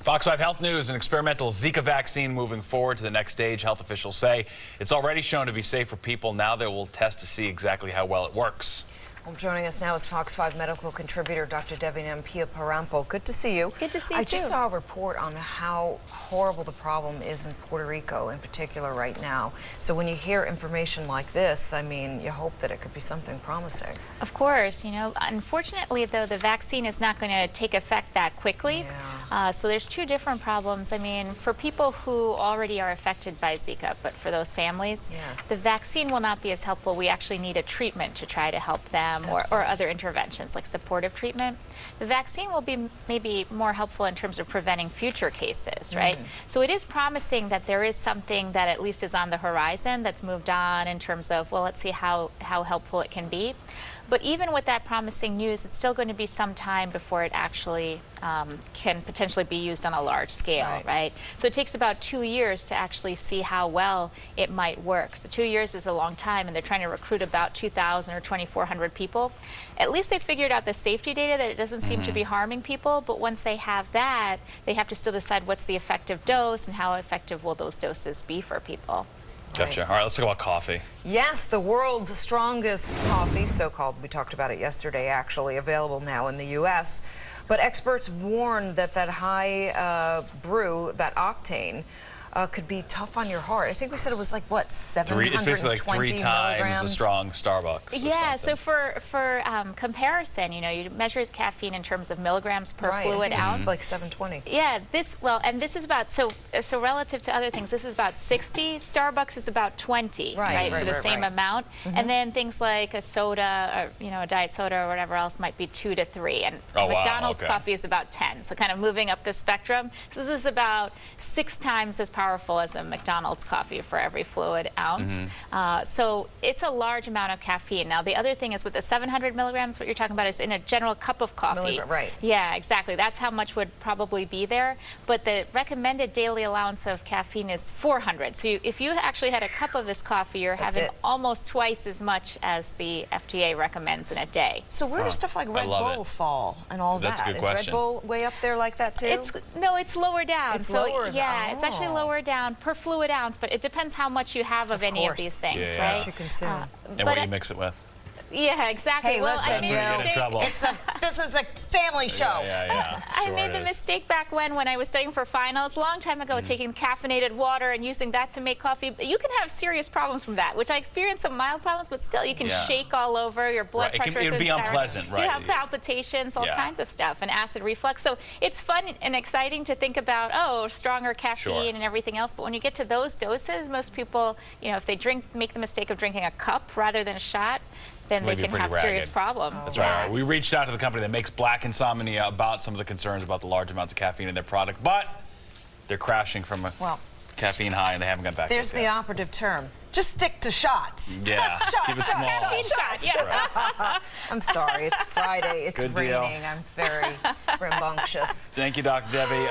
Fox 5 Health News, an experimental Zika vaccine moving forward to the next stage. Health officials say it's already shown to be safe for people. Now they will test to see exactly how well it works. Well, joining us now is Fox 5 medical contributor Dr. Devi Parampo. Good to see you. Good to see you, I just saw a report on how horrible the problem is in Puerto Rico in particular right now. So when you hear information like this, I mean, you hope that it could be something promising. Of course. You know, unfortunately, though, the vaccine is not going to take effect that quickly. Yeah. So there's two different problems. I mean, for people who already are affected by Zika, but for those families, yes, the vaccine will not be as helpful. We actually need a treatment to try to help them. Or other interventions like supportive treatment. The vaccine will be maybe more helpful in terms of preventing future cases, right? So it is promising that there is something that at least is on the horizon that's moved on in terms of, well, let's see how helpful it can be. But even with that promising news, it's still going to be some time before it actually can potentially be used on a large scale, right? So it takes about 2 years to actually see how well it might work. So 2 years is a long time, and they're trying to recruit about 2,000 or 2,400 people. At least they figured out the safety data that it doesn't seem to be harming people, but once they have that, they have to still decide what's the effective dose and how effective will those doses be for people. Gotcha. All right, let's talk about coffee. Yes, the world's strongest coffee, so-called. We talked about it yesterday, actually, available now in the U.S. But experts warn that high brew, that octane, could be tough on your heart. I think we said it was like, what, 720 It's basically like 3 times milligrams? as strong Starbucks. Yeah, so for comparison, you know, you measure caffeine in terms of milligrams per fluid ounce. It's like 720. Yeah, this is about, so relative to other things, this is about 60. Starbucks is about 20, right, for the same amount. And then things like a soda, or, you know, a diet soda or whatever else might be 2 to 3. And McDonald's coffee is about 10. So kind of moving up the spectrum. So this is about 6 times as powerful as a McDonald's coffee for every fluid ounce. So it's a large amount of caffeine. Now the other thing is with the 700 milligrams, what you're talking about is in a general cup of coffee. Yeah, exactly. That's how much would probably be there. But the recommended daily allowance of caffeine is 400. So if you actually had a cup of this coffee, you're having almost twice as much as the FDA recommends in a day. So where does stuff like Red Bull fall and all That's that? a good question. Is Red Bull way up there like that too? No, it's lower down. It's so lower yeah, it's actually lower down per fluid ounce, but it depends how much you have of any of these things, right? What you consume. And what do you mix it with? Yeah, exactly. Hey, well, listen, I made a mistake. This is a family show. I made the mistake back when I was studying for finals a long time ago, taking caffeinated water and using that to make coffee. You can have serious problems from that, which I experienced some mild problems, but still you can shake all over, your blood pressure. It can be unpleasant, right? You have palpitations, all kinds of stuff, and acid reflux. So it's fun and exciting to think about, oh, stronger caffeine and everything else. But when you get to those doses, most people, you know, if they make the mistake of drinking a cup rather than a shot, then they can have serious problems. That's right. We reached out to the company that makes black insomnia about some of the concerns about the large amounts of caffeine in their product, but they're crashing from a caffeine high and they haven't got back to us There's the operative term. Just stick to shots. Yeah, keep it small. Caffeine shot, yeah. I'm sorry, it's Friday, it's Good deal. raining. I'm very rambunctious. Thank you, Dr. Devi.